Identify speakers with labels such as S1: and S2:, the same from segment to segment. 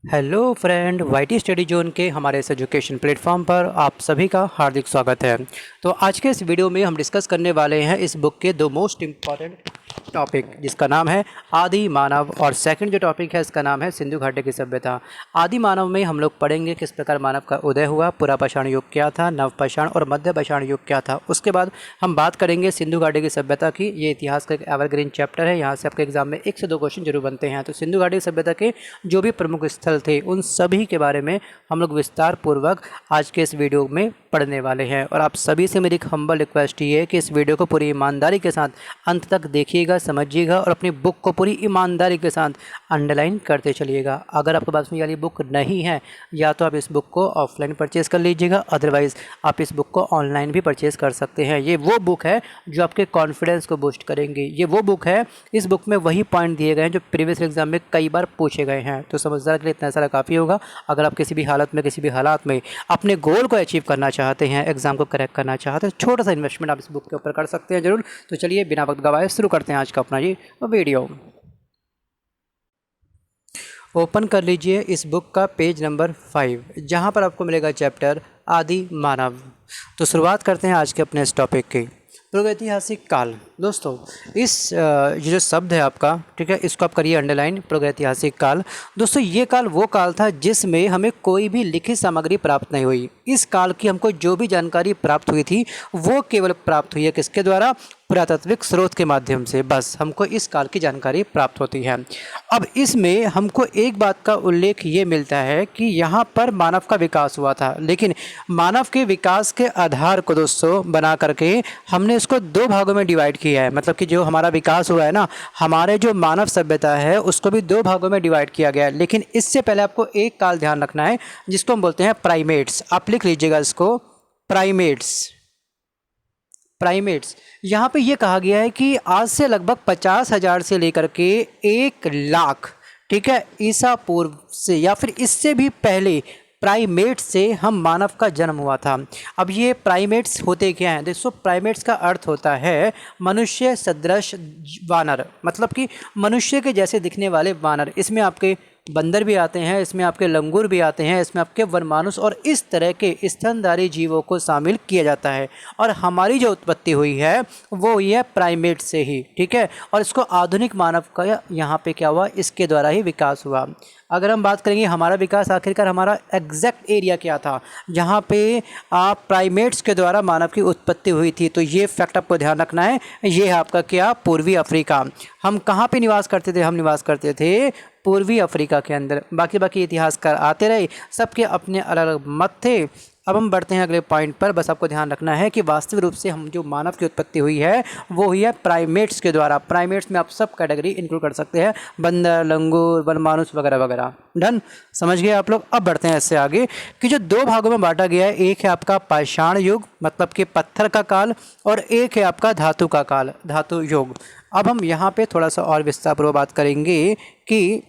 S1: Hello friend, YT study zone के हमारे इस एजुकेशन प्लेटफॉर्म पर आप सभी का हार्दिक स्वागत है। तो आज के इस वीडियो में हम डिस्कस करने वाले हैं इस बुक के दो मोस्ट इम्पॉर्टेंट टॉपिक, जिसका नाम है आदि मानव, और सेकंड जो टॉपिक है इसका नाम है सिंधु घाटी की सभ्यता। आदि मानव में हम लोग पढ़ेंगे किस प्रकार मानव का उदय हुआ, पुरापाषाण युग क्या था, नवपाषाण और मध्यपाषाण युग क्या था। उसके बाद हम बात करेंगे सिंधु घाटी की सभ्यता की। ये इतिहास का एक एवरग्रीन चैप्टर है, यहाँ से आपके एग्जाम में 1 से 2 क्वेश्चन जरूर बनते हैं। तो सिंधु घाटी की सभ्यता के जो भी प्रमुख स्थल थे उन सभी के बारे में हम लोग विस्तार पूर्वक आज के इस वीडियो में पढ़ने वाले हैं। और आप सभी से मेरी एक हम्बल रिक्वेस्ट ये है कि इस वीडियो को पूरी ईमानदारी के साथ अंत तक देखिएगा, समझिएगा और अपनी बुक को पूरी ईमानदारी के साथ अंडरलाइन करते चलिएगा। अगर आपके पास में ये वाली बुक नहीं है या तो आप इस बुक को ऑफलाइन परचेज़ कर लीजिएगा, अदरवाइज़ आप इस बुक को ऑनलाइन भी परचेज़ कर सकते हैं। ये वो बुक है जो आपके कॉन्फिडेंस को बूस्ट करेंगी। ये वो बुक है, इस बुक में वही पॉइंट दिए गए हैं जो प्रीवियस एग्जाम में कई बार पूछे गए हैं। तो समझदार के लिए इतना सारा काफ़ी होगा। अगर आप किसी भी हालत में, किसी भी हालात में अपने गोल को अचीव करना चाहते हैं, एग्जाम को करेक्ट करना चाहते हैं, छोटा सा इन्वेस्टमेंट आप इस बुक के ऊपर कर सकते हैं जरूर। तो चलिए बिना वक्त गवाए शुरू करते हैं आज का अपना ये वीडियो। ओपन कर लीजिए इस बुक का पेज नंबर 5, जहाँ पर आपको मिलेगा चैप्टर आदि मानव। तो शुरुआत करते हैं आज के अपने इस टॉपिक की। प्रागैतिहासिक काल। दोस्तों इस ये जो शब्द है आपका, ठीक है, इसको आप करिए अंडरलाइन, प्रागैतिहासिक काल। दोस्तों ये काल वो काल था जिसमें हमें कोई भी लिखित सामग्री प्राप्त नहीं हुई। इस काल की हमको जो भी जानकारी प्राप्त हुई थी वो केवल प्राप्त हुई है किसके द्वारा? पुरातात्विक स्रोत के माध्यम से। बस हमको इस काल की जानकारी प्राप्त होती है। अब इसमें हमको एक बात का उल्लेख ये मिलता है कि यहाँ पर मानव का विकास हुआ था, लेकिन मानव के विकास के आधार को दोस्तों बना करके हमने इसको 2 भागों में डिवाइड किया है। मतलब कि जो हमारा विकास हुआ है ना, हमारे जो मानव सभ्यता है उसको भी 2 भागों में डिवाइड किया गया है। लेकिन इससे पहले आपको एक काल ध्यान रखना है जिसको हम बोलते हैं प्राइमेट्स। आप लिख लीजिएगा इसको, प्राइमेट्स। प्राइमेट्स यहाँ पे ये कहा गया है कि आज से लगभग 50,000 से लेकर के 1 लाख, ठीक है, ईसा पूर्व से या फिर इससे भी पहले प्राइमेट्स से हम मानव का जन्म हुआ था। अब ये प्राइमेट्स होते क्या हैं? दोस्तों प्राइमेट्स का अर्थ होता है मनुष्य सदृश वानर, मतलब कि मनुष्य के जैसे दिखने वाले वानर। इसमें आपके बंदर भी आते हैं, इसमें आपके लंगूर भी आते हैं, इसमें आपके वनमानुष और इस तरह के स्तनधारी जीवों को शामिल किया जाता है। और हमारी जो उत्पत्ति हुई है वो हुई है प्राइमेट से ही, ठीक है। और इसको आधुनिक मानव का यहाँ पे क्या हुआ? इसके द्वारा ही विकास हुआ। अगर हम बात करेंगे हमारा विकास, आखिरकार हमारा एग्जैक्ट एरिया क्या था जहाँ पे आप प्राइमेट्स के द्वारा मानव की उत्पत्ति हुई थी, तो ये फैक्ट आपको ध्यान रखना है। ये है आपका क्या? पूर्वी अफ्रीका। हम कहाँ पे निवास करते थे? हम निवास करते थे पूर्वी अफ्रीका के अंदर। बाकी इतिहासकार आते रहे, सबके अपने अलग अलग मत थे। अब हम बढ़ते हैं अगले पॉइंट पर। बस आपको ध्यान रखना है कि वास्तविक रूप से हम जो मानव की उत्पत्ति हुई है वो हुई है प्राइमेट्स के द्वारा। प्राइमेट्स में आप सब कैटेगरी इंक्लूड कर सकते हैं, बंदर, लंगूर, वनमानुष वगैरह वगैरह। डन, समझ गए आप लोग। अब बढ़ते हैं इससे आगे कि जो 2 भागों में बांटा गया है, एक है आपका पाषाण युग मतलब कि पत्थर का काल, और एक है आपका धातु का काल, धातु युग। अब हम यहाँ पे थोड़ा सा और विस्तारपूर्वक बात करेंगे कि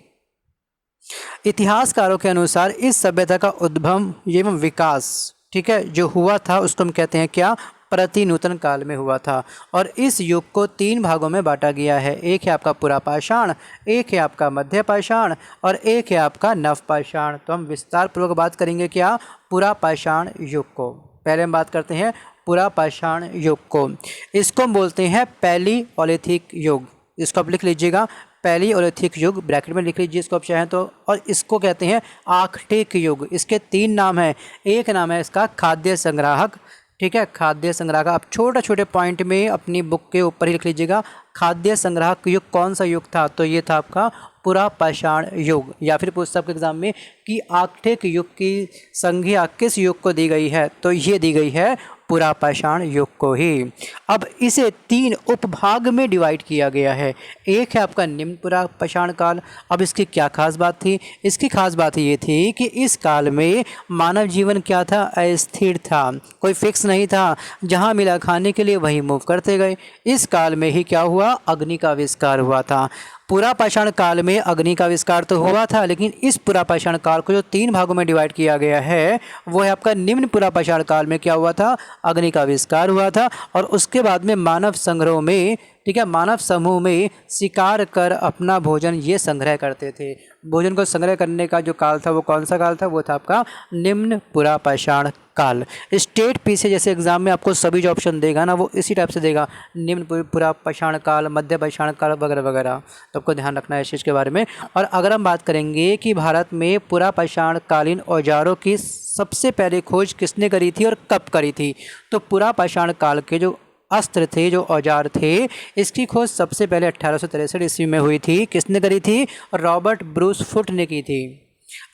S1: इतिहासकारों के अनुसार इस सभ्यता का उद्भव एवं विकास, ठीक है, जो हुआ था उसको हम कहते हैं क्या? प्रतिनूतन काल में हुआ था। और इस युग को 3 भागों में बांटा गया है। एक है आपका पुरापाषाण, एक है आपका मध्यपाषाण और एक है आपका नवपाषाण। तो हम विस्तार पूर्वक बात करेंगे क्या? पुरापाषाण युग को। पहले हम बात करते हैं पुरापाषाण युग को। इसको हम बोलते हैं पैलियोलिथिक युग। इसको आप लिख लीजिएगा, पैलियोलिथिक युग, ब्रैकेट में लिख लीजिए इसको आप चाहें तो। और इसको कहते हैं आर्कटिक युग। इसके 3 नाम हैं। एक नाम है इसका खाद्य संग्राहक, ठीक है, खाद्य संग्राहक। आप छोटे पॉइंट में अपनी बुक के ऊपर ही लिख लीजिएगा खाद्य संग्राहक युग कौन सा युग था? तो ये था आपका पुरापाषाण युग। या फिर पूछता आपके एग्जाम में कि आर्कटिक युग की संज्ञा किस युग को दी गई है? तो ये दी गई है पुरापाषाण युग को ही। अब इसे 3 उपभाग में डिवाइड किया गया है। एक है आपका निम्न पुरापाषाण काल। अब इसकी क्या खास बात थी? इसकी खास बात ये थी कि इस काल में मानव जीवन क्या था? अस्थिर था, कोई फिक्स नहीं था। जहाँ मिला खाने के लिए वहीं मूव करते गए। इस काल में ही क्या हुआ? अग्नि का आविष्कार हुआ था। पुरापाषाण काल में अग्नि का आविष्कार तो हुआ था, लेकिन इस पुरापाषाण काल को जो 3 भागों में डिवाइड किया गया है वो है आपका निम्न पुरापाषाण काल में क्या हुआ था? अग्नि का आविष्कार हुआ था। और उसके बाद में मानव संग्रह में, ठीक है, मानव समूह में शिकार कर अपना भोजन ये संग्रह करते थे। भोजन को संग्रह करने का जो काल था वो कौन सा काल था, वो था आपका निम्न पुरापाषाण काल। स्टेट पी से जैसे एग्जाम में आपको सभी जो ऑप्शन देगा ना वो इसी टाइप से देगा, निम्न पुरापाषाण काल, मध्य पाषाण काल वगैरह वगैरह, तो आपको ध्यान रखना है इस चीज़ के बारे में। और अगर हम बात करेंगे कि भारत में पुरापाषाण कालीन औजारों की सबसे पहले खोज किसने करी थी और कब करी थी, तो पुरापाषाण काल के जो अस्त्र थे, जो औजार थे, इसकी खोज सबसे पहले 1863 ईस्वी में हुई थी। किसने करी थी? रॉबर्ट ब्रूस फुट ने की थी।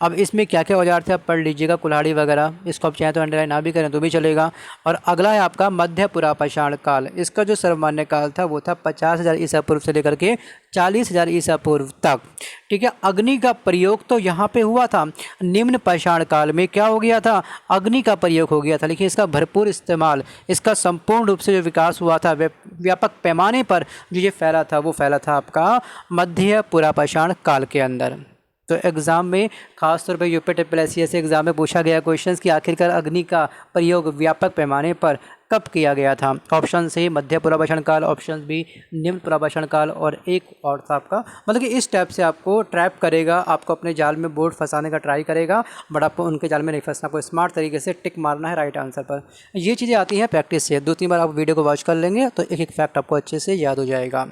S1: अब इसमें क्या क्या औजार थे आप पढ़ लीजिएगा, कुल्हाड़ी वगैरह, इसको आप चाहें तो अंडरलाइन ना भी करें तो भी चलेगा। और अगला है आपका मध्य पुरापाषाण काल। इसका जो सर्वमान्य काल था वो था 50,000 ईसा पूर्व से लेकर के 40,000 ईसा पूर्व तक। ठीक है, अग्नि का प्रयोग तो यहाँ पे हुआ था। निम्न पाषाण काल में क्या हो गया था? अग्नि का प्रयोग हो गया था, लेकिन इसका भरपूर इस्तेमाल, इसका संपूर्ण रूप से जो विकास हुआ था व्यापक पैमाने पर जो ये फैला था वो फैला था आपका मध्य पुरापाषाण काल के अंदर। तो एग्ज़ाम में खासतौर पर यूपीएससी ऐसे एग्ज़ाम में पूछा गया क्वेश्चंस कि आखिरकार अग्नि का प्रयोग व्यापक पैमाने पर कब किया गया था। ऑप्शन से मध्य पुरापाषाण काल, ऑप्शन बी निम्न पुरापाषाण काल, और एक और था आपका, मतलब कि इस टाइप से आपको ट्रैप करेगा, आपको अपने जाल में बोर्ड फंसाने का ट्राई करेगा, बट आपको उनके जाल में नहीं फंसना, आपको स्मार्ट तरीके से टिक मारना है राइट आंसर पर। ये चीज़ें आती हैं प्रैक्टिस से, 2-3 बार आप वीडियो को वॉच कर लेंगे तो एक एक फैक्ट आपको अच्छे से याद हो जाएगा।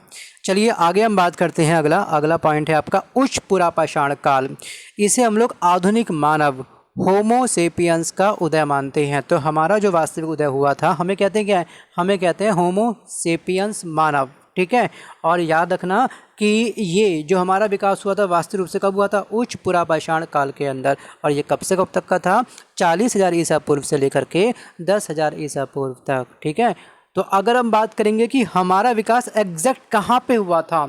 S1: चलिए आगे हम बात करते हैं। अगला पॉइंट है आपका उच्च पुरापाषाण काल। इसे हम लोग आधुनिक मानव होमो सेपियंस का उदय मानते हैं। तो हमारा जो वास्तविक उदय हुआ था, हमें कहते हैं क्या है? हमें कहते हैं होमो सेपियंस मानव। ठीक है, और याद रखना कि ये जो हमारा विकास हुआ था वास्तविक रूप से कब हुआ था? उच्च पुरापाषाण काल के अंदर। और ये कब से कब तक का था? 40,000 ईसा पूर्व से लेकर के 10,000 ईसा पूर्व तक। ठीक है, तो अगर हम बात करेंगे कि हमारा विकास एग्जैक्ट कहाँ पे हुआ था,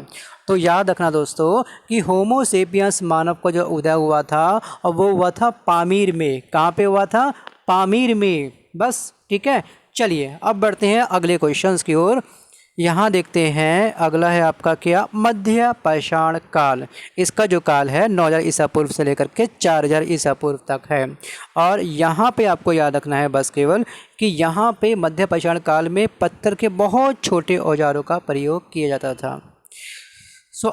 S1: तो याद रखना दोस्तों कि होमो सेपियंस मानव का जो उदय हुआ था और वो हुआ था पामीर में। कहाँ पे हुआ था? पामीर में। बस ठीक है, चलिए अब बढ़ते हैं अगले क्वेश्चंस की ओर। यहाँ देखते हैं अगला है आपका क्या? मध्य पाषाण काल। इसका जो काल है 9,000 ईसा पूर्व से लेकर के 4,000 ईसा पूर्व तक है। और यहाँ पे आपको याद रखना है बस केवल कि यहाँ पे मध्य पाषाण काल में पत्थर के बहुत छोटे औजारों का प्रयोग किया जाता था।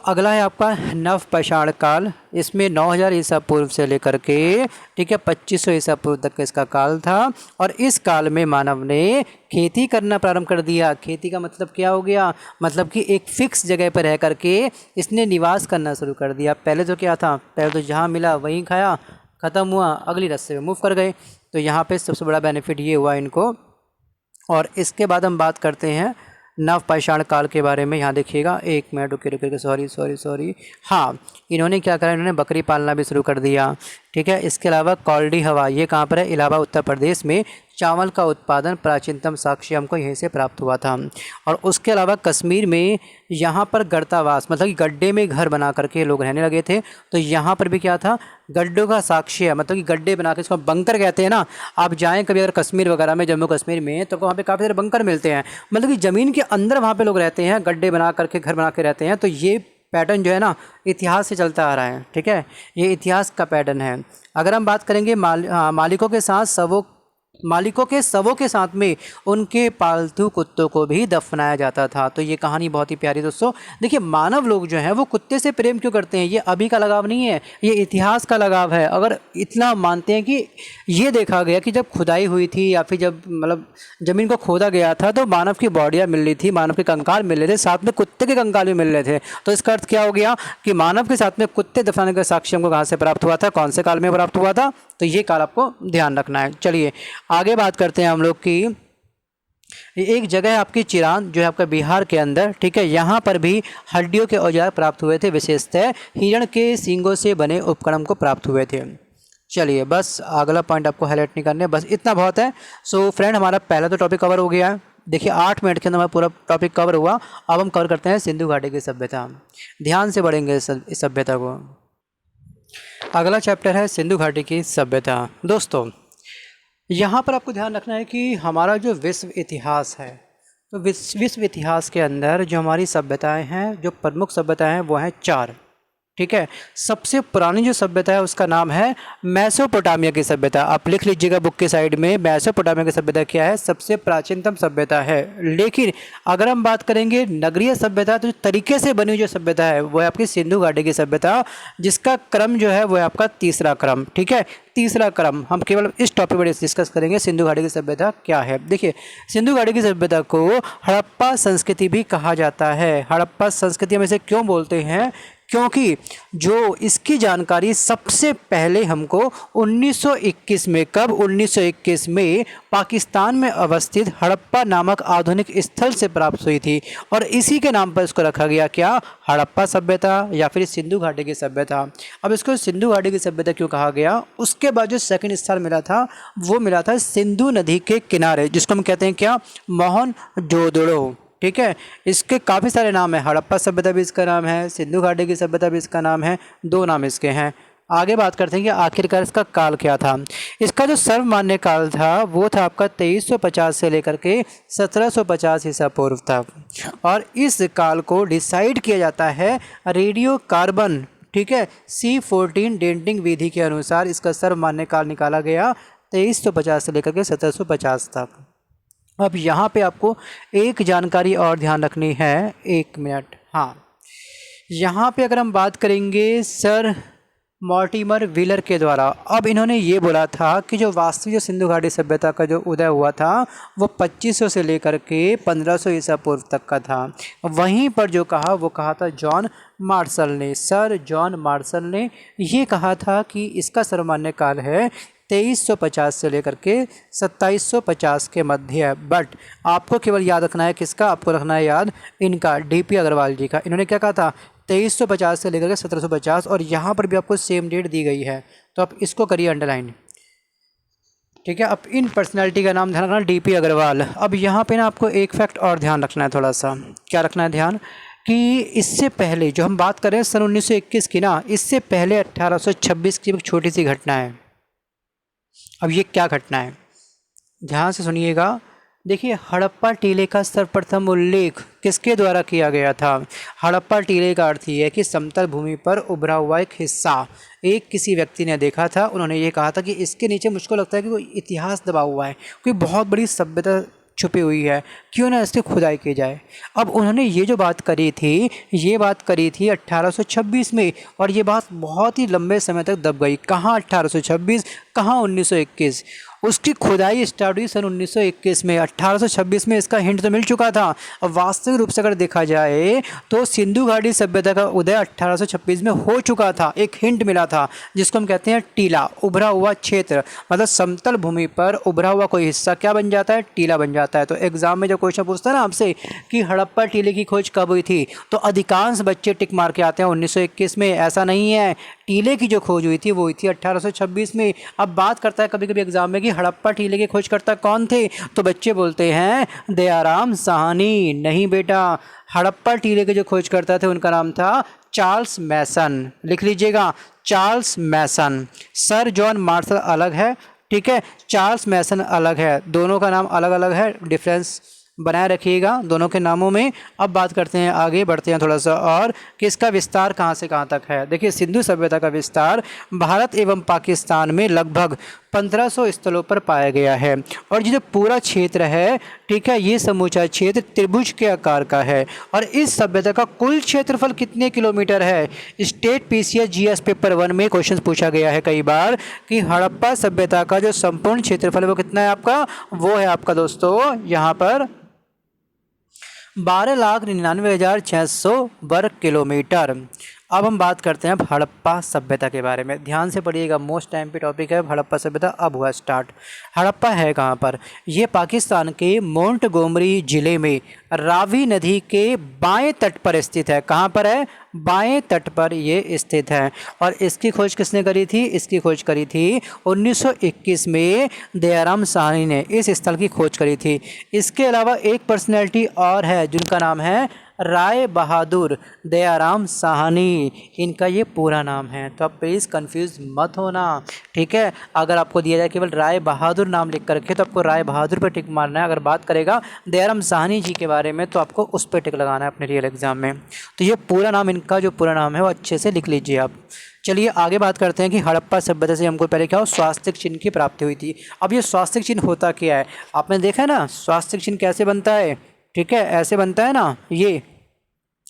S1: अगला है आपका नव पाषाण काल। इसमें 9,000 ईसा पूर्व से लेकर के 2500 ईसा पूर्व तक का इसका काल था। और इस काल में मानव ने खेती करना प्रारंभ कर दिया। खेती का मतलब क्या हो गया? मतलब कि एक फिक्स जगह पर रह करके इसने निवास करना शुरू कर दिया। पहले तो क्या था? पहले तो जहाँ मिला वहीं खाया, ख़त्म हुआ, अगली रास्ते में मूव कर गए। तो यहाँ पे सबसे बड़ा बेनिफिट ये हुआ इनको। और इसके बाद हम बात करते हैं नव पाषाण काल के बारे में। यहाँ देखिएगा, एक मिनट रुके, सॉरी। हाँ, इन्होंने क्या करा? इन्होंने बकरी पालना भी शुरू कर दिया। ठीक है, इसके अलावा कौल्डी हवा, ये कहाँ पर है? इलाहाबाद उत्तर प्रदेश में। चावल का उत्पादन प्राचीनतम साक्ष्य हमको यहीं से प्राप्त हुआ था। और उसके अलावा कश्मीर में यहाँ पर गड्ढावास, मतलब कि गड्ढे में घर बना करके लोग रहने लगे थे। तो यहाँ पर भी क्या था? गड्ढों का साक्ष्य, मतलब कि गड्ढे बना के, इसको बंकर कहते हैं ना। आप जाएँ कभी अगर कश्मीर वगैरह में, जम्मू कश्मीर में, तो वहाँ पे काफ़ी सारे बंकर मिलते हैं, मतलब कि ज़मीन के अंदर वहाँ पे लोग रहते हैं, गड्ढे बना करके घर बना के रहते हैं। तो ये पैटर्न जो है ना इतिहास से चलता आ रहा है। ठीक है, ये इतिहास का पैटर्न है। अगर हम बात करेंगे मालिकों के शवों के साथ में उनके पालतू कुत्तों को भी दफनाया जाता था। तो ये कहानी बहुत ही प्यारी दोस्तों। देखिए, मानव लोग जो हैं वो कुत्ते से प्रेम क्यों करते हैं? ये अभी का लगाव नहीं है, ये इतिहास का लगाव है। अगर इतना मानते हैं कि ये देखा गया कि जब खुदाई हुई थी या फिर जब मतलब ज़मीन को खोदा गया था तो मानव की बॉडियाँ मिल रही थी, मानव के कंकाल मिल रहे थे, साथ में कुत्ते के कंकाल भी मिल रहे थे। तो इसका अर्थ क्या हो गया कि मानव के साथ में कुत्ते दफनाने का साक्ष्य हमको कहाँ से प्राप्त हुआ था? कौन से काल में प्राप्त हुआ था? तो ये काल आपको ध्यान रखना है। चलिए आगे बात करते हैं हम लोग की। एक जगह है आपकी चिरान, जो है आपका बिहार के अंदर। ठीक है, यहाँ पर भी हड्डियों के औजार प्राप्त हुए थे, विशेषतः हिरण के सींगों से बने उपकरण को प्राप्त हुए थे। चलिए बस अगला पॉइंट आपको हाईलाइट नहीं करने, बस इतना बहुत है। सो फ्रेंड, हमारा पहला तो टॉपिक कवर हो गया है। देखिए 8 मिनट के अंदर हमारा पूरा टॉपिक कवर हुआ। अब हम कवर करते हैं सिंधु घाटी की सभ्यता। ध्यान से पढ़ेंगे इस सभ्यता को। अगला चैप्टर है सिंधु घाटी की सभ्यता। दोस्तों, यहाँ पर आपको ध्यान रखना है कि हमारा जो विश्व इतिहास है, तो विश्व इतिहास के अंदर जो हमारी सभ्यताएं हैं, जो प्रमुख सभ्यताएं हैं वो हैं 4। ठीक है। सबसे पुरानी जो सभ्यता है उसका नाम है मेसोपोटामिया की सभ्यता। आप लिख लीजिएगा बुक के साइड में, मेसोपोटामिया की सभ्यता क्या है, सबसे प्राचीनतम सभ्यता है। लेकिन अगर हम बात करेंगे नगरीय सभ्यता, तो जो तरीके से बनी जो सभ्यता है वो है आपकी सिंधु घाटी की सभ्यता, जिसका क्रम जो है वो है आपका तीसरा क्रम। ठीक है, तीसरा क्रम। हम केवल इस टॉपिक पर डिस्कस करेंगे सिंधु घाटी की सभ्यता क्या है। देखिए, सिंधु घाटी की सभ्यता को हड़प्पा संस्कृति भी कहा जाता है। हड़प्पा संस्कृति हम इसे क्यों बोलते हैं, क्योंकि जो इसकी जानकारी सबसे पहले हमको 1921 में, कब, 1921 में पाकिस्तान में अवस्थित हड़प्पा नामक आधुनिक स्थल से प्राप्त हुई थी, और इसी के नाम पर इसको रखा गया क्या, हड़प्पा सभ्यता या फिर सिंधु घाटी की सभ्यता। अब इसको सिंधु घाटी की सभ्यता क्यों कहा गया, उसके बाद जो सेकंड स्थान मिला था वो मिला था सिंधु नदी के किनारे, जिसको हम कहते हैं क्या, मोहनजोदड़ो। ठीक है, इसके काफ़ी सारे नाम हैं, हड़प्पा सभ्यता भी इसका नाम है, सिंधु घाटी की सभ्यता भी इसका नाम है, दो नाम इसके हैं। आगे बात करते हैं कि आखिरकार इसका काल क्या था। इसका जो सर्वमान्य काल था वो था आपका 2350 से लेकर के 1750 ईसा पूर्व तक, और इस काल को डिसाइड किया जाता है रेडियो कार्बन, ठीक है, C14 डेटिंग विधि के अनुसार इसका सर्वमान्य काल निकाला गया 2350 से लेकर के 1750 तक। अब यहाँ पे आपको एक जानकारी और ध्यान रखनी है, एक मिनट। हाँ, यहाँ पे अगर हम बात करेंगे सर मॉर्टिमर व्हीलर के द्वारा, अब इन्होंने ये बोला था कि जो वास्तविक जो सिंधु घाटी सभ्यता का जो उदय हुआ था वो 2500 से लेकर के 1500 ईसा पूर्व तक का था। वहीं पर जो कहा वो कहा था जॉन मार्शल ने, सर जॉन मार्शल ने ये कहा था कि इसका सर्वमान्य काल है 2350 से लेकर के 2750 के मध्य है। बट आपको केवल याद रखना है किसका, आपको रखना है याद इनका, DP अग्रवाल जी का। इन्होंने क्या कहा था, 2350 से लेकर के 1750, और यहाँ पर भी आपको सेम डेट दी गई है, तो आप इसको करिए अंडरलाइन। ठीक है, अब इन पर्सनैलिटी का नाम ध्यान रखना, DP अग्रवाल। अब यहाँ पे ना आपको एक फैक्ट और ध्यान रखना है, थोड़ा सा क्या रखना है ध्यान, कि इससे पहले जो हम बात कर रहे हैं सन 1921 की ना, इससे पहले 1826 की एक छोटी सी घटना है। अब ये क्या घटना है, ध्यान से सुनिएगा। देखिए, हड़प्पा टीले का सर्वप्रथम उल्लेख किसके द्वारा किया गया था। हड़प्पा टीले का अर्थ ये है कि समतल भूमि पर उभरा हुआ एक हिस्सा एक किसी व्यक्ति ने देखा था। उन्होंने ये कहा था कि इसके नीचे मुझको लगता है कि कोई इतिहास दबा हुआ है, कोई बहुत बड़ी सभ्यता छुपी हुई है, क्यों ना इसकी खुदाई की जाए। अब उन्होंने ये जो बात करी थी, ये बात करी थी 1826 में, और ये बात बहुत ही लंबे समय तक दब गई। कहाँ 1826, कहाँ 1921। उसकी खुदाई स्टार्ट हुई सन 1921 में। 1826 में इसका हिंट तो मिल चुका था। अब वास्तविक रूप से अगर देखा जाए तो सिंधु घाटी सभ्यता का उदय 1826 में हो चुका था। एक हिंट मिला था जिसको हम कहते हैं टीला, उभरा हुआ क्षेत्र, मतलब समतल भूमि पर उभरा हुआ कोई हिस्सा क्या बन जाता है, टीला बन जाता है। तो एग्जाम में जो क्वेश्चन पूछता है ना आपसे कि हड़प्पा टीले की खोज कब हुई थी, तो अधिकांश बच्चे टिक मार के आते हैं 1921 में। ऐसा नहीं है, टीले की जो खोज हुई थी वो हुई थी 1826 में। अब बात करता है कभी कभी एग्जाम में कि हड़प्पा टीले के खोजकर्ता कौन थे, तो बच्चे बोलते हैं दयाराम साहनी। नहीं बेटा, हड़प्पा टीले के जो खोजकर्ता थे उनका नाम था चार्ल्स मैसन। लिख लीजिएगा, चार्ल्स मैसन। सर जॉन मार्शल अलग है, ठीक है, चार्ल्स मैसन अलग है, दोनों का नाम अलग अलग है, डिफरेंस बनाए रखिएगा दोनों के नामों में। अब बात करते हैं, आगे बढ़ते हैं थोड़ा सा और कि इसका विस्तार कहाँ से कहाँ तक है। देखिए, सिंधु सभ्यता का विस्तार भारत एवं पाकिस्तान में लगभग 1500 स्थलों पर पाया गया है, और ये जो पूरा क्षेत्र है, ठीक है, ये समूचा क्षेत्र त्रिभुज के आकार का है। और इस सभ्यता का कुल क्षेत्रफल कितने किलोमीटर है। स्टेट PCS GS पेपर 1 में क्वेश्चन पूछा गया है कई बार कि हड़प्पा सभ्यता का जो संपूर्ण क्षेत्रफल है वो कितना है आपका, वो है आपका दोस्तों यहाँ पर 12,99,600 वर्ग किलोमीटर। अब हम बात करते हैं हड़प्पा सभ्यता के बारे में। ध्यान से पढ़िएगा, मोस्ट टाइम पे टॉपिक है हड़प्पा सभ्यता। अब हुआ स्टार्ट। हड़प्पा है कहाँ पर, ये पाकिस्तान के मोंटगोमरी ज़िले में रावी नदी के बाएं तट पर स्थित है। कहाँ पर है, बाएं तट पर ये स्थित है। और इसकी खोज किसने करी थी, इसकी खोज करी थी 1921 में दयाराम साहनी ने इस स्थल की खोज करी थी। इसके अलावा एक पर्सनैलिटी और है जिनका नाम है राय बहादुर दयाराम साहनी, इनका ये पूरा नाम है। तो आप प्लीज़ कंफ्यूज मत होना, ठीक है। अगर आपको दिया जाए केवल राय बहादुर नाम लिख कर रखे तो आपको राय बहादुर पर टिक मारना है। अगर बात करेगा दयाराम साहनी जी के बारे में तो आपको उस पर टिक लगाना है अपने रियल एग्जाम में। तो ये पूरा नाम, इनका जो पूरा नाम है वो अच्छे से लिख लीजिए आप। चलिए आगे बात करते हैं कि हड़प्पा सभ्यता से हमको पहले क्या हो, स्वास्तिक चिन्ह की प्राप्ति हुई थी। अब ये स्वास्तिक चिन्ह होता क्या है, आपने देखा है ना स्वास्तिक चिन्ह कैसे बनता है, ठीक है, ऐसे बनता है ना, ये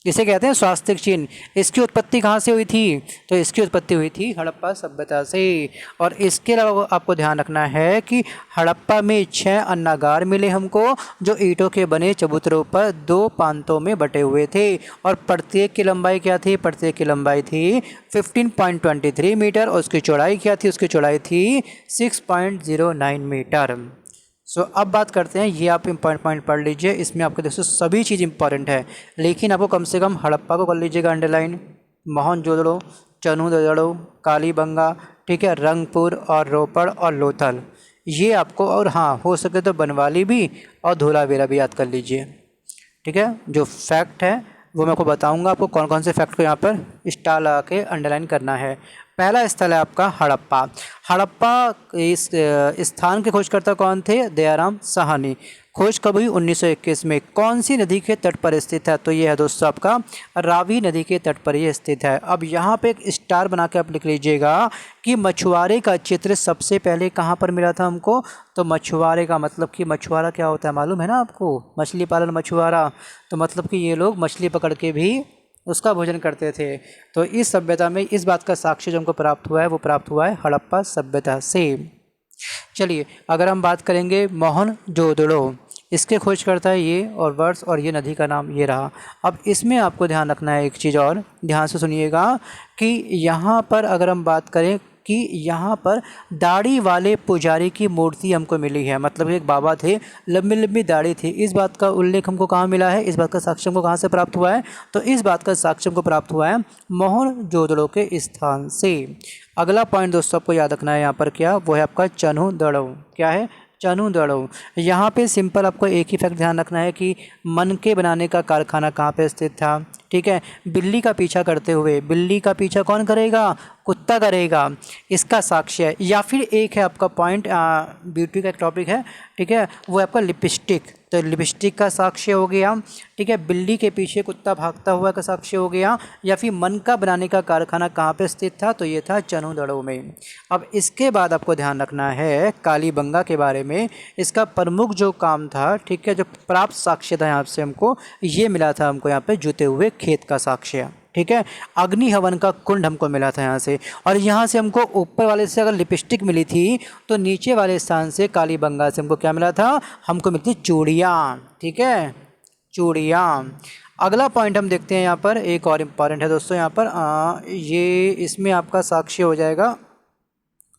S1: इसे कहते हैं स्वास्तिक चिन्ह। इसकी उत्पत्ति कहाँ से हुई थी, तो इसकी उत्पत्ति हुई थी हड़प्पा सभ्यता से। और इसके अलावा आपको ध्यान रखना है कि हड़प्पा में 6 अन्नागार मिले हमको, जो ईंटों के बने चबूतरों पर 2 प्रांतों में बटे हुए थे। और प्रत्येक की लंबाई क्या थी, प्रत्येक की लंबाई थी 15.23 मीटर और उसकी चौड़ाई क्या थी, उसकी चौड़ाई थी 6.09 मीटर। अब बात करते हैं, ये आप इम्पॉर्टेंट पॉइंट पढ़ लीजिए, इसमें आपको दोस्तों सभी चीज़ इंपॉर्टेंट है, लेकिन आपको कम से कम हड़प्पा को कर लीजिएगा अंडरलाइन, मोहनजोदड़ो, चनूदड़ो, कालीबंगा, ठीक है, रंगपुर और रोपड़ और लोथल, ये आपको, और हाँ हो सके तो बनवाली भी और धोलावीरा भी याद कर लीजिए, ठीक है। जो फैक्ट है वो मैं आपको बताऊंगा, आपको कौन कौन से फैक्ट को यहाँ पर स्टार लगा के अंडरलाइन करना है। पहला स्थल है आपका हड़प्पा। हड़प्पा इस स्थान के खोजकर्ता कौन थे, दयाराम साहनी। खोज कब हुई, 1921 में। कौन सी नदी के तट पर स्थित है, तो ये है दोस्तों आपका रावी नदी के तट पर ये स्थित है। अब यहाँ पे एक स्टार बना के आप लिख लीजिएगा कि मछुआरे का चित्र सबसे पहले कहाँ पर मिला था हमको, तो मछुआरे का मतलब कि मछुआरा क्या होता है मालूम है ना आपको, मछली पालन मछुआरा, तो मतलब कि ये लोग मछली पकड़ के भी उसका भोजन करते थे। तो इस सभ्यता में इस बात का साक्ष्य जो हमको प्राप्त हुआ है वो प्राप्त हुआ है हड़प्पा सभ्यता से। चलिए अगर हम बात करेंगे मोहनजोदड़ो, इसके खोज करता है ये, और वर्ष और ये नदी का नाम ये रहा। अब इसमें आपको ध्यान रखना है एक चीज़ और, ध्यान से सुनिएगा कि यहाँ पर अगर हम बात करें कि यहाँ पर दाढ़ी वाले पुजारी की मूर्ति हमको मिली है, मतलब एक बाबा थे, लंबी लंबी दाढ़ी थी। इस बात का उल्लेख हमको कहाँ मिला है, इस बात का साक्ष्य हमको कहाँ से प्राप्त हुआ है, तो इस बात का साक्ष्य हमको प्राप्त हुआ है मोहनजोदड़ो के स्थान से। अगला पॉइंट दोस्तों आपको याद रखना है यहाँ पर क्या, वो है आपका चनूदड़ो। क्या है, चनूदड़ो। यहाँ पे सिंपल आपको एक ही फैक्ट ध्यान रखना है कि मनके बनाने का कारखाना कहाँ पे स्थित था, ठीक है। बिल्ली का पीछा करते हुए, बिल्ली का पीछा कौन करेगा, कुत्ता करेगा, इसका साक्ष्य है। या फिर एक है आपका पॉइंट, ब्यूटी का एक टॉपिक है, ठीक है, वो आपका लिपस्टिक, तो लिपस्टिक का साक्ष्य हो गया, ठीक है। बिल्ली के पीछे कुत्ता भागता हुआ का साक्ष्य हो गया। या फिर मन का बनाने का कारखाना कहाँ पे स्थित था, तो ये था चनूदड़ो में। अब इसके बाद आपको ध्यान रखना है कालीबंगा के बारे में। इसका प्रमुख जो काम था, ठीक है, जो प्राप्त साक्ष्य था यहाँ से हमको ये मिला था, हमको यहाँ पे जुते हुए खेत का साक्ष्य, ठीक है। अग्नि हवन का कुंड हमको मिला था यहाँ से। और यहाँ से हमको ऊपर वाले से अगर लिपस्टिक मिली थी तो नीचे वाले स्थान से कालीबंगा से हमको क्या मिला था, हमको मिलती चूड़ियाँ, ठीक है, चूड़ियाँ। अगला पॉइंट हम देखते हैं यहाँ पर, एक और इम्पॉर्टेंट है दोस्तों यहाँ पर, ये इसमें आपका साक्ष्य हो जाएगा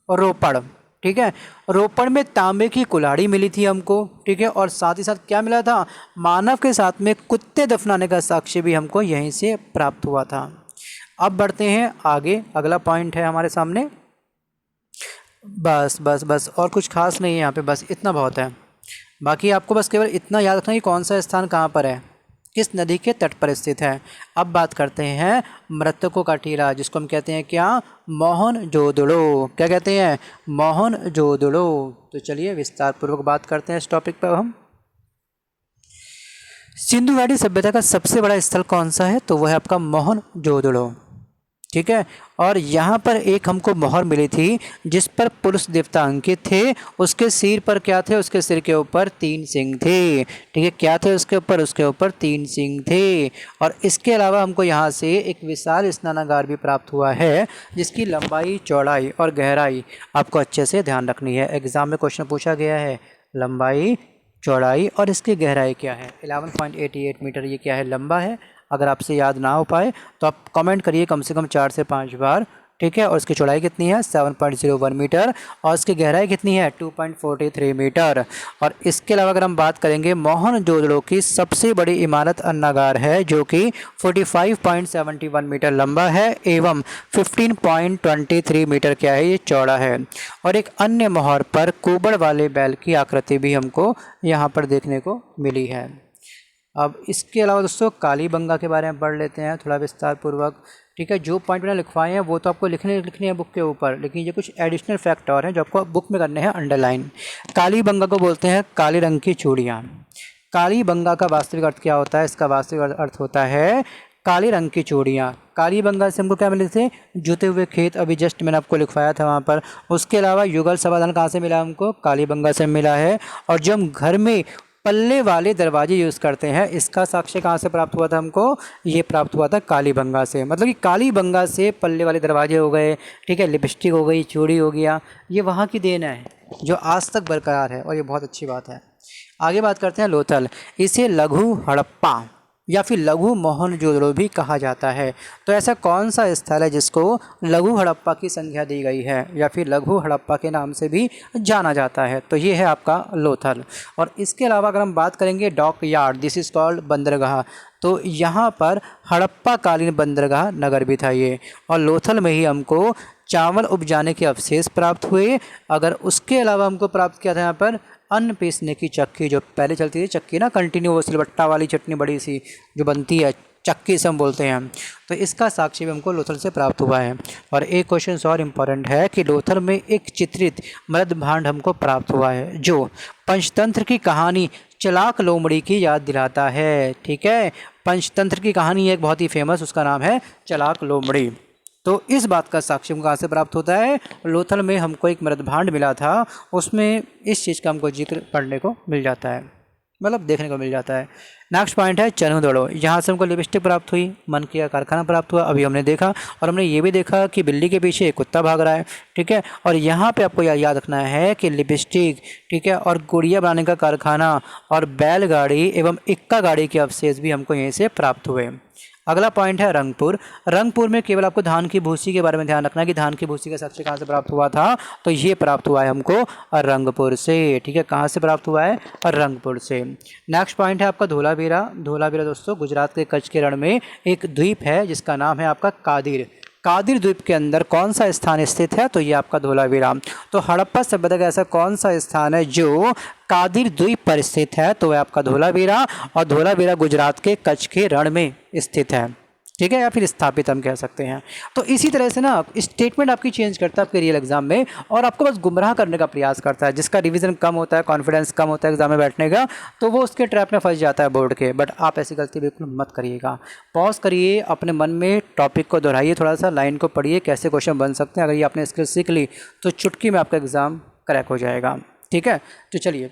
S1: रोपड़, ठीक है। रोपड़ में तांबे की कुल्हाड़ी मिली थी हमको, ठीक है, और साथ ही साथ क्या मिला था, मानव के साथ में कुत्ते दफनाने का साक्ष्य भी हमको यहीं से प्राप्त हुआ था। अब बढ़ते हैं आगे, अगला पॉइंट है हमारे सामने। बस बस बस और कुछ खास नहीं है यहाँ पे, बस इतना बहुत है। बाकी आपको बस केवल इतना याद रखना कि कौन सा स्थान कहाँ पर है, किस नदी के तट पर स्थित है। अब बात करते हैं मृतकों का टीला, जिसको हम कहते हैं क्या, मोहनजोदड़ो। क्या कहते हैं, मोहनजोदड़ो। तो चलिए विस्तार पूर्वक बात करते हैं इस टॉपिक पर हम। सिंधु घाटी सभ्यता का सबसे बड़ा स्थल कौन सा है, तो वह है आपका मोहनजोदड़ो, ठीक है। और यहाँ पर एक हमको मोहर मिली थी जिस पर पुरुष देवता अंकित थे। उसके सिर पर क्या थे, उसके सिर के ऊपर 3 सिंह थे, ठीक है। क्या थे उसके ऊपर, उसके ऊपर 3 सिंह थे। और इसके अलावा हमको यहाँ से एक विशाल स्नानागार भी प्राप्त हुआ है, जिसकी लंबाई, चौड़ाई और गहराई आपको अच्छे से ध्यान रखनी है। एग्जाम में क्वेश्चन पूछा गया है, लंबाई, चौड़ाई और इसकी गहराई क्या है। 11.88 मीटर ये क्या है, लंबा है। अगर आपसे याद ना हो पाए तो आप कमेंट करिए कम से कम 4 से 5 बार, ठीक है। और इसकी चौड़ाई कितनी है, 7.01 मीटर, और इसकी गहराई कितनी है, 2.43 मीटर। और इसके अलावा अगर हम बात करेंगे, मोहनजोदड़ो की सबसे बड़ी इमारत अन्नागार है, जो कि 45.71 मीटर लंबा है एवं 15.23 मीटर क्या है, ये चौड़ा है। और एक अन्य मोहर पर कुबड़ वाले बैल की आकृति भी हमको यहाँ पर देखने को मिली है। अब इसके अलावा दोस्तों कालीबंगा के बारे में पढ़ लेते हैं थोड़ा विस्तार पूर्वक। ठीक है, जो पॉइंट मैंने लिखवाए हैं वो तो आपको लिखने हैं बुक के ऊपर, लेकिन ये कुछ एडिशनल फैक्ट और हैं जो आपको बुक में करने हैं अंडरलाइन। कालीबंगा को बोलते हैं काले रंग की चूड़ियाँ। कालीबंगा का वास्तविक अर्थ क्या होता है? इसका वास्तविक अर्थ होता है काले रंग की चूड़ियाँ। कालीबंगा से हमको क्या मिले थे? जुते हुए खेत, अभी जस्ट मैंने आपको लिखवाया था वहाँ पर। उसके अलावा युगल समाधान कहाँ से मिला हमको? कालीबंगा से मिला है। और जो हम घर में पल्ले वाले दरवाजे यूज़ करते हैं, इसका साक्ष्य कहाँ से प्राप्त हुआ था हमको? ये प्राप्त हुआ था कालीबंगा से। मतलब कि कालीबंगा से पल्ले वाले दरवाजे हो गए, ठीक है, लिपस्टिक हो गई, चूड़ी हो गया, ये वहाँ की देन है जो आज तक बरकरार है और ये बहुत अच्छी बात है। आगे बात करते हैं लोथल। इसे लघु हड़प्पा या फिर लघु मोहनजोदड़ो भी कहा जाता है। तो ऐसा कौन सा स्थल है जिसको लघु हड़प्पा की संज्ञा दी गई है या फिर लघु हड़प्पा के नाम से भी जाना जाता है? तो ये है आपका लोथल। और इसके अलावा अगर हम बात करेंगे dock yard, this is called बंदरगाह, तो यहाँ पर हड़प्पा कालीन बंदरगाह नगर भी था ये। और लोथल में ही हमको चावल उपजाने के अवशेष प्राप्त हुए। अगर उसके अलावा हमको प्राप्त किया था यहाँ पर अन्न पीसने की चक्की, जो पहले चलती थी चक्की ना, कंटिन्यू वो सिलबट्टा वाली चटनी बड़ी सी जो बनती है, चक्की से हम बोलते हैं हम, तो इसका साक्ष्य भी हमको लोथल से प्राप्त हुआ है। और एक क्वेश्चन और इम्पॉर्टेंट है कि लोथल में एक चित्रित मृद भांड हमको प्राप्त हुआ है जो पंचतंत्र की कहानी चलाक लोमड़ी की याद दिलाता है। ठीक है, पंचतंत्र की कहानी एक बहुत ही फेमस, उसका नाम है चलाक लोमड़ी। तो इस बात का साक्ष्य हमको कहाँ से प्राप्त होता है? लोथल में हमको एक मृदभांड मिला था, उसमें इस चीज़ का हमको जिक्र पढ़ने को मिल जाता है, मतलब देखने को मिल जाता है। नेक्स्ट पॉइंट है चनू दड़ो। यहाँ से हमको लिपस्टिक प्राप्त हुई, मन किया कारखाना प्राप्त हुआ, अभी हमने देखा। और हमने ये भी देखा कि बिल्ली के पीछे एक कुत्ता भाग रहा है। ठीक है, और यहाँ पे आपको याद रखना है कि लिपस्टिक, ठीक है, और गुड़िया बनाने का कारखाना और बैलगाड़ी एवं इक्का गाड़ी के अवशेष भी हमको यहीं से प्राप्त हुए। अगला पॉइंट है रंगपुर। रंगपुर में केवल आपको धान की भूसी के बारे में ध्यान रखना है कि धान की भूसी का साक्ष्य कहाँ से प्राप्त हुआ था? तो ये प्राप्त हुआ है हमको रंगपुर से। ठीक है, कहाँ से प्राप्त हुआ है? रंगपुर से। नेक्स्ट पॉइंट है आपका धोलावीरा। धोलावीरा दोस्तों गुजरात के कच्छ के रण में एक द्वीप है जिसका नाम है आपका कादिर। कादिर द्वीप के अंदर कौन सा स्थान स्थित है? तो ये आपका धोलावीरा। तो हड़प्पा सभ्यता का ऐसा कौन सा स्थान है जो कादिर द्वीप पर स्थित है? तो वह आपका धोलावीरा। और धोलावीरा गुजरात के कच्छ के रण में स्थित है। ठीक है, या फिर स्थापित हम कह सकते हैं। तो इसी तरह से ना स्टेटमेंट आपकी चेंज करता है आपके रियल एग्जाम में और आपको बस गुमराह करने का प्रयास करता है। जिसका रिवीजन कम होता है, कॉन्फिडेंस कम होता है एग्जाम में बैठने का, तो वो उसके ट्रैप में फंस जाता है बोर्ड के। बट आप ऐसी गलती बिल्कुल मत करिएगा। पॉज करिए, अपने मन में टॉपिक को दोहराइए, थोड़ा सा लाइन को पढ़िए, कैसे क्वेश्चन बन सकते हैं। अगर ये आपने स्किल सीख ली तो चुटकी में आपका एग्ज़ाम क्रैक हो जाएगा। ठीक है, तो चलिए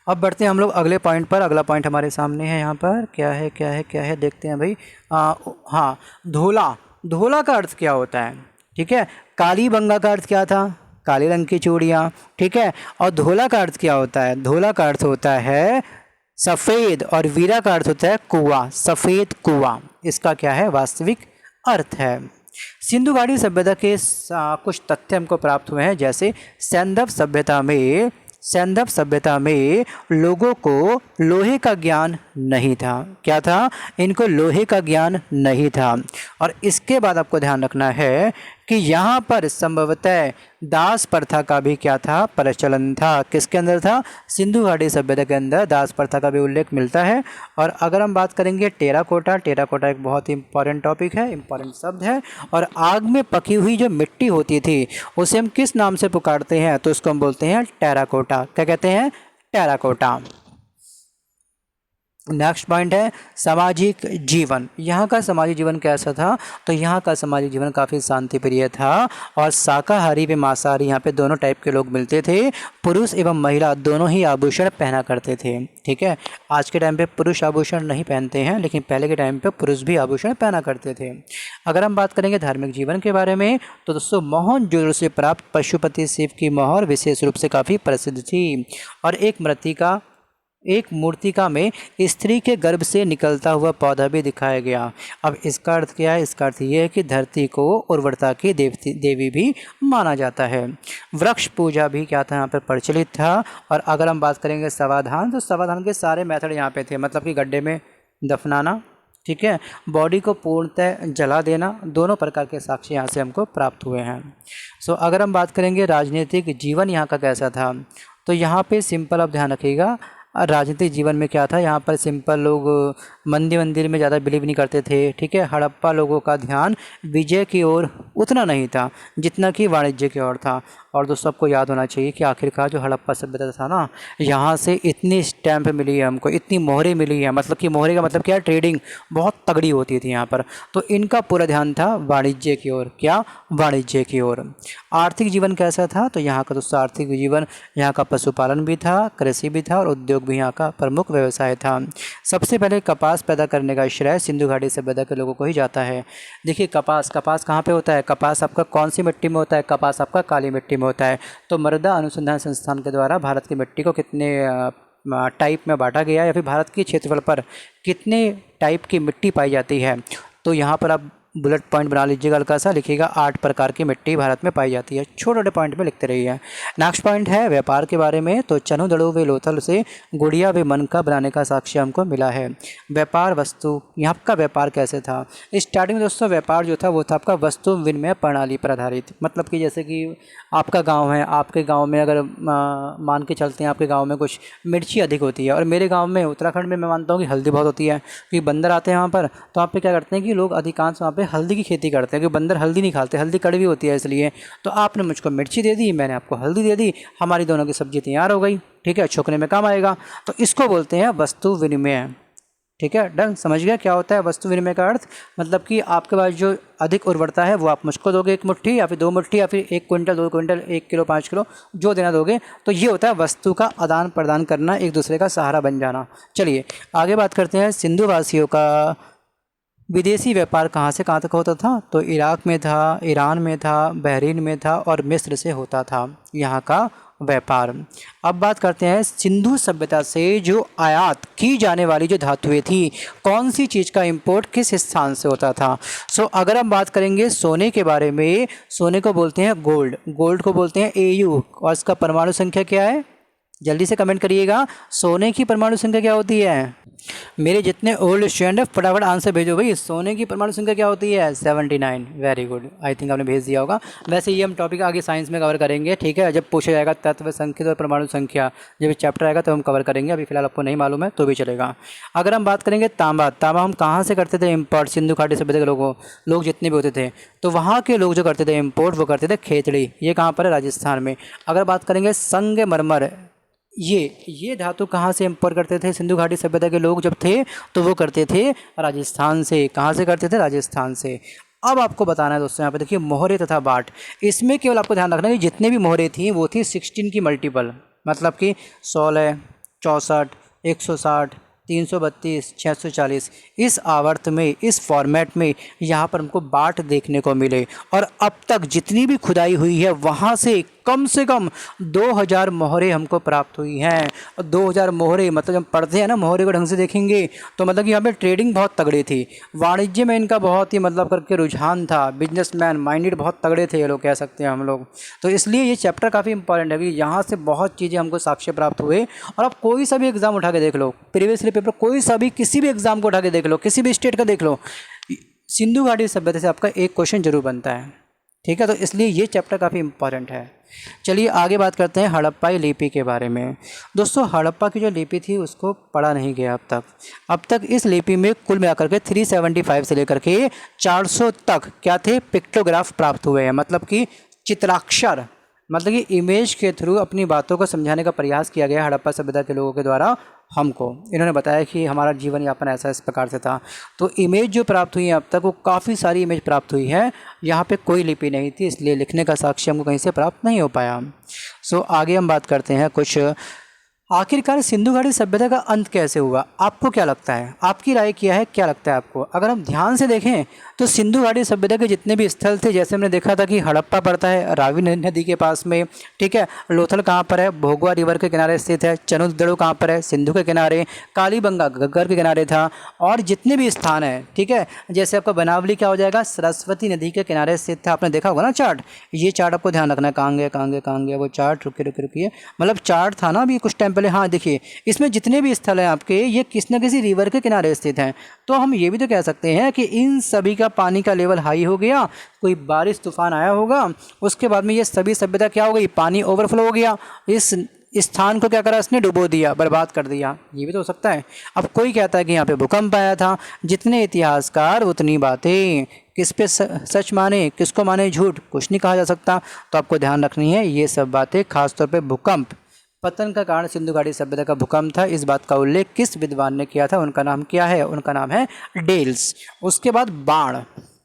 S1: अब बढ़ते हैं हम लोग अगले पॉइंट पर। अगला पॉइंट हमारे सामने है, यहाँ पर क्या है क्या है क्या है देखते हैं भाई। हाँ, धोला। धोला का अर्थ क्या होता है? ठीक है, कालीबंगा का अर्थ क्या था? काले रंग की चूड़ियाँ। ठीक है, और धोला का अर्थ क्या होता है? धोला का अर्थ होता है सफ़ेद और वीरा का अर्थ होता है कुआं, सफ़ेद कुआं। इसका क्या है? वास्तविक अर्थ है। सिंधु घाटी सभ्यता के कुछ तथ्य हमको प्राप्त हुए हैं, जैसे सैंधव सभ्यता में लोगों को लोहे का ज्ञान नहीं था। क्या था? इनको लोहे का ज्ञान नहीं था। और इसके बाद आपको ध्यान रखना है कि यहाँ पर संभवतः दास प्रथा का भी क्या था? प्रचलन था। किसके अंदर था? सिंधु घाटी सभ्यता के अंदर दास प्रथा का भी उल्लेख मिलता है। और अगर हम बात करेंगे टेराकोटा, टेराकोटा एक बहुत ही इंपॉर्टेंट टॉपिक है, इंपॉर्टेंट शब्द है। और आग में पकी हुई जो मिट्टी होती थी उसे हम किस नाम से पुकारते हैं? तो उसको हम बोलते हैं टेराकोटा। क्या कहते हैं? टेराकोटा। नेक्स्ट पॉइंट है सामाजिक जीवन। यहाँ का सामाजिक जीवन कैसा था? तो यहाँ का सामाजिक जीवन काफ़ी शांति प्रिय था और शाकाहारी व मांसाहारी यहाँ पे दोनों टाइप के लोग मिलते थे। पुरुष एवं महिला दोनों ही आभूषण पहना करते थे। ठीक है, आज के टाइम पे पुरुष आभूषण नहीं पहनते हैं, लेकिन पहले के टाइम पे पुरुष भी आभूषण पहना करते थे। अगर हम बात करेंगे धार्मिक जीवन के बारे में तो दोस्तों मोहनजोदड़ो से प्राप्त पशुपति शिव की मोहर विशेष रूप से काफ़ी प्रसिद्ध थी। और एक मूर्तिका में स्त्री के गर्भ से निकलता हुआ पौधा भी दिखाया गया। अब इसका अर्थ क्या है? इसका अर्थ ये है कि धरती को उर्वरता की देवी भी माना जाता है। वृक्ष पूजा भी क्या था? यहाँ पर प्रचलित था। और अगर हम बात करेंगे समाधान, तो समाधान के सारे मेथड यहाँ पे थे, मतलब कि गड्ढे में दफनाना, ठीक है, बॉडी को पूर्णतः जला देना, दोनों प्रकार के साक्ष्य यहाँ से हमको प्राप्त हुए हैं। सो अगर हम बात करेंगे राजनीतिक जीवन यहाँ का कैसा था, तो यहाँ पे सिंपल आप ध्यान रखिएगा, राजनीतिक जीवन में क्या था, यहाँ पर सिंपल लोग मंदिर मंदिर में ज़्यादा बिलीव नहीं करते थे। ठीक है, हड़प्पा लोगों का ध्यान विजय की ओर उतना नहीं था जितना कि वाणिज्य की ओर था। और दोस्तों आपको याद होना चाहिए कि आखिरकार जो हड़प्पा सभ्यता था ना, यहाँ से इतनी स्टैंप मिली है हमको, इतनी मोहरें मिली है, मतलब कि मोहरे का मतलब क्या है, ट्रेडिंग बहुत तगड़ी होती थी यहाँ पर। तो इनका पूरा ध्यान था वाणिज्य की ओर, क्या, वाणिज्य की ओर। आर्थिक जीवन कैसा था, तो यहाँ का दोस्तों आर्थिक जीवन, यहाँ का पशुपालन भी था, कृषि भी था और उद्योग भी यहाँ का प्रमुख व्यवसाय था। सबसे पहले कपास पैदा करने का श्रेय सिंधु घाटी सभ्यता के लोगों को ही जाता है। देखिए कपास कहाँ पे होता है, कपास आपका कौन सी मिट्टी में होता है, कपास आपका काली मिट्टी में होता है। तो मृदा अनुसंधान संस्थान के द्वारा भारत की मिट्टी को कितने टाइप में बांटा गया है, या फिर भारत के क्षेत्रफल पर कितने टाइप की मिट्टी पाई जाती है, तो यहाँ पर आप बुलेट पॉइंट बना लीजिएगा, हल्का सा लिखिएगा, 8 प्रकार की मिट्टी भारत में पाई जाती है। छोटे छोटे पॉइंट में लिखते रहिए। नेक्स्ट पॉइंट है व्यापार के बारे में, तो चनु दड़ो वे लोथल से गुड़िया वे मन का बनाने का साक्ष्य हमको मिला है। व्यापार वस्तु, यहाँ का व्यापार कैसे था, स्टार्टिंग में दोस्तों व्यापार जो था वो था आपका वस्तु विनिमय प्रणाली पर आधारित। मतलब कि जैसे कि आपका गाँव है, आपके गाँव में अगर मान के चलते हैं आपके गाँव में कुछ मिर्ची अधिक होती है, और मेरे गाँव में उत्तराखंड में मैं मानता हूँ कि हल्दी बहुत होती है, क्योंकि बंदर आते हैं वहाँ पर, तो आप पे क्या करते हैं कि लोग अधिकांश वहाँ पे हल्दी की खेती करते हैं, क्योंकि बंदर हल्दी नहीं खाते, हल्दी कड़वी होती है इसलिए। तो आपने मुझको मिर्ची दे दी, मैंने आपको हल्दी दे दी, हमारी दोनों की सब्जी तैयार हो गई। ठीक है, छोकने में काम आएगा। तो इसको बोलते हैं वस्तु विनिमय। ठीक है, डन, समझ गया क्या होता है वस्तु विनिमय का अर्थ। मतलब कि आपके पास जो अधिक उर्वरता है वो आप मुझको दोगे, 1 मुट्ठी या फिर 2 मुट्ठी या फिर 1 क्विंटल 2 क्विंटल 1 किलो 5 किलो जो देना दोगे। तो ये होता है वस्तु का आदान प्रदान करना, एक दूसरे का सहारा बन जाना। चलिए आगे बात करते हैं। सिंधु वासियों का विदेशी व्यापार कहाँ से कहाँ तक होता था, तो इराक में था, ईरान में था, बहरीन में था और मिस्र से होता था यहाँ का व्यापार। अब बात करते हैं सिंधु सभ्यता से जो आयात की जाने वाली जो धातुएं थी, कौन सी चीज़ का इंपोर्ट किस स्थान से होता था। अगर हम बात करेंगे सोने के बारे में, सोने को बोलते हैं गोल्ड, गोल्ड को बोलते हैं AU, और इसका परमाणु संख्या क्या है, जल्दी से कमेंट करिएगा, सोने की परमाणु संख्या क्या होती है। मेरे जितने ओल्ड स्टूडेंट है फटाफट आंसर भेजो भाई, सोने की परमाणु संख्या क्या होती है, 79। वेरी गुड, आई थिंक आपने भेज दिया होगा। वैसे ये हम टॉपिक आगे साइंस में कवर करेंगे। ठीक है, जब पूछा जाएगा तत्व संख्या और परमाणु संख्या, जब चैप्टर आएगा तो हम कवर करेंगे, अभी फिलहाल आपको नहीं मालूम है तो भी चलेगा। अगर हम बात करेंगे तांबा, तांबा हम कहाँ से करते थे इम्पोर्ट, सिंधु घाटी सभ्यता के लोग जितने भी होते थे, तो वहाँ के लोग जो करते थे इम्पोर्ट वो करते थे खेतड़ी, ये कहाँ पर है, राजस्थान में। अगर बात करेंगे संगमरमर, ये धातु कहाँ से इंपोर्ट करते थे सिंधु घाटी सभ्यता के लोग जब थे, तो वो करते थे राजस्थान से। कहाँ से करते थे, राजस्थान से। अब आपको बताना है दोस्तों, यहाँ पे देखिए मोहरे तथा बाट, इसमें केवल आपको ध्यान रखना है कि जितने भी मोहरे थी वो थी 16 की मल्टीपल, मतलब कि 16, 64, 160, 332, 640, इस आवर्त में, इस फॉर्मेट में यहाँ पर हमको बाट देखने को मिले। और अब तक जितनी भी खुदाई हुई है वहाँ से कम 2000 मोहरे हमको प्राप्त हुई हैं। और 2000 मोहरे मतलब जब पढ़ते हैं ना, मोहरे को ढंग से देखेंगे तो मतलब कि यहाँ पे ट्रेडिंग बहुत तगड़ी थी, वाणिज्य में इनका बहुत ही मतलब करके रुझान था, बिजनेसमैन माइंडेड बहुत तगड़े थे ये लोग, कह सकते हैं हम लोग। तो इसलिए ये चैप्टर काफ़ी इंपॉर्टेंट है, क्योंकि यहाँ से बहुत चीज़ें हमको साक्ष्य प्राप्त हुए। और आप कोई सा भी एग्ज़ाम उठा के देख लो, प्रीवियस ईयर पेपर कोई सा भी, किसी भी एग्ज़ाम को उठा के देख लो, किसी भी स्टेट का देख लो, सिंधु घाटी सभ्यता से आपका एक क्वेश्चन जरूर बनता है। ठीक है, तो इसलिए ये चैप्टर काफ़ी इंपॉर्टेंट है। चलिए आगे बात करते हैं हड़प्पाई लिपि के बारे में। दोस्तों हड़प्पा की जो लिपि थी उसको पढ़ा नहीं गया अब तक इस लिपि में कुल मिलाकर के 375 से लेकर के 400 तक क्या थे, पिक्टोग्राफ प्राप्त हुए हैं। मतलब कि चित्राक्षर, मतलब कि इमेज के थ्रू अपनी बातों को समझाने का प्रयास किया गया हड़प्पा सभ्यता के लोगों के द्वारा हमको। इन्होंने बताया कि हमारा जीवन यापन ऐसा इस प्रकार से था। तो इमेज जो प्राप्त हुई है अब तक वो काफ़ी सारी इमेज प्राप्त हुई है, यहाँ पे कोई लिपि नहीं थी, इसलिए लिखने का साक्ष्य हमको कहीं से प्राप्त नहीं हो पाया। आगे हम बात करते हैं कुछ, आखिरकार सिंधु घाटी सभ्यता का अंत कैसे हुआ, आपको क्या लगता है, आपकी राय क्या है, क्या लगता है आपको। अगर हम ध्यान से देखें तो सिंधु घाटी सभ्यता के जितने भी स्थल थे, जैसे हमने देखा था कि हड़प्पा पड़ता है रावी नदी के पास में, ठीक है, लोथल कहाँ पर है, भोगवा रिवर के किनारे स्थित है, चनुदड़ो कहाँ पर है, सिंधु के किनारे, कालीबंगा घग्गर के किनारे था, और जितने भी स्थान है, ठीक है, जैसे आपका बनावली क्या हो जाएगा, सरस्वती नदी के किनारे स्थित था। आपने देखा होगा ना चार्ट, ये चार्ट आपको ध्यान रखना है, कहाँ गया वो चार्ट, रुकिए, मतलब चार्ट था ना अभी कुछ टाइम पहले। हाँ देखिए, इसमें जितने भी स्थल हैं आपके, ये किसी न किसी रिवर के किनारे स्थित हैं। तो हम ये भी तो कह सकते हैं कि इन सभी का पानी का लेवल हाई हो गया, कोई बारिश तूफान आया होगा, उसके बाद में ये सभी सभ्यता क्या हो गई, पानी ओवरफ्लो हो गया, इस स्थान को क्या करा इसने, डुबो दिया, बर्बाद कर दिया, ये भी तो हो सकता है। अब कोई कहता है कि यहाँ पे भूकंप आया था। जितने इतिहासकार उतनी बातें, किस पे सच माने किसको माने झूठ, कुछ नहीं कहा जा सकता। तो आपको ध्यान रखनी है ये सब बातें, खासतौर पे भूकंप पतन का कारण सिंधु घाटी सभ्यता का भूकंप था। इस बात का उल्लेख किस विद्वान ने किया था, उनका नाम क्या है, उनका नाम है डेल्स। उसके बाद बाण,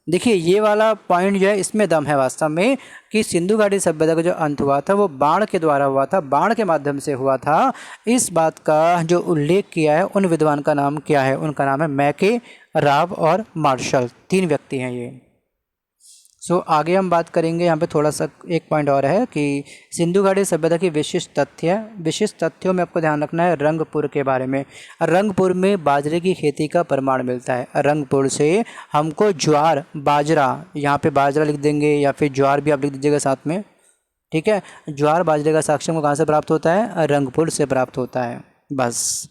S1: देखिए ये वाला पॉइंट जो है इसमें दम है वास्तव में, कि सिंधु घाटी सभ्यता का जो अंत हुआ था वो बाण के द्वारा हुआ था, बाण के माध्यम से हुआ था। इस बात का जो उल्लेख किया है उन विद्वान का नाम क्या है, उनका नाम है मैके, राव और मार्शल, 3 व्यक्ति हैं ये। सो आगे हम बात करेंगे, यहाँ पे थोड़ा सा एक पॉइंट और है कि सिंधु घाटी सभ्यता की विशिष्ट तथ्यों में आपको ध्यान रखना है रंगपुर के बारे में। रंगपुर में बाजरे की खेती का प्रमाण मिलता है। रंगपुर से हमको ज्वार, बाजरा, यहाँ पे बाजरा लिख देंगे या फिर ज्वार भी आप लिख दीजिएगा साथ में, ठीक है। ज्वार बाजरे का साक्ष्य हमको कहाँ से प्राप्त होता है, रंगपुर से प्राप्त होता है, बस।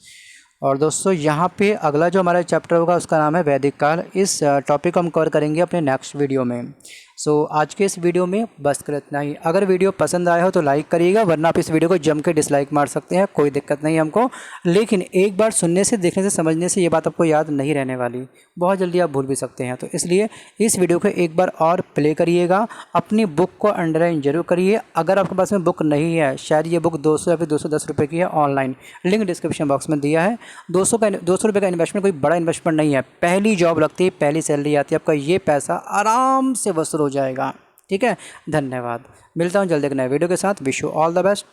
S1: और दोस्तों यहाँ पे अगला जो हमारा चैप्टर होगा उसका नाम है वैदिक काल। इस टॉपिक को हम कवर करेंगे अपने नेक्स्ट वीडियो में। सो आज के इस वीडियो में बस कर इतना ही। अगर वीडियो पसंद आया हो तो लाइक करिएगा, वरना आप इस वीडियो को जम के डिसलाइक मार सकते हैं, कोई दिक्कत नहीं हमको। लेकिन एक बार सुनने से, देखने से, समझने से ये बात आपको याद नहीं रहने वाली, बहुत जल्दी आप भूल भी सकते हैं। तो इसलिए इस वीडियो को एक बार और प्ले करिएगा, अपनी बुक को अंडरलाइन जरूर करिए। अगर आपके पास में बुक नहीं है, शायद ये बुक 200 या फिर 210 रुपये की है ऑनलाइन, लिंक डिस्क्रिप्शन बॉक्स में दिया है। 200 रुपये का इन्वेस्टमेंट कोई बड़ा इन्वेस्टमेंट नहीं है, पहली जॉब लगती है, पहली सैलरी आती है, आपका ये पैसा आराम से वसूल हो जाएगा, ठीक है। धन्यवाद, मिलता हूँ जल्दी एक नए वीडियो के साथ। Wish you all the best.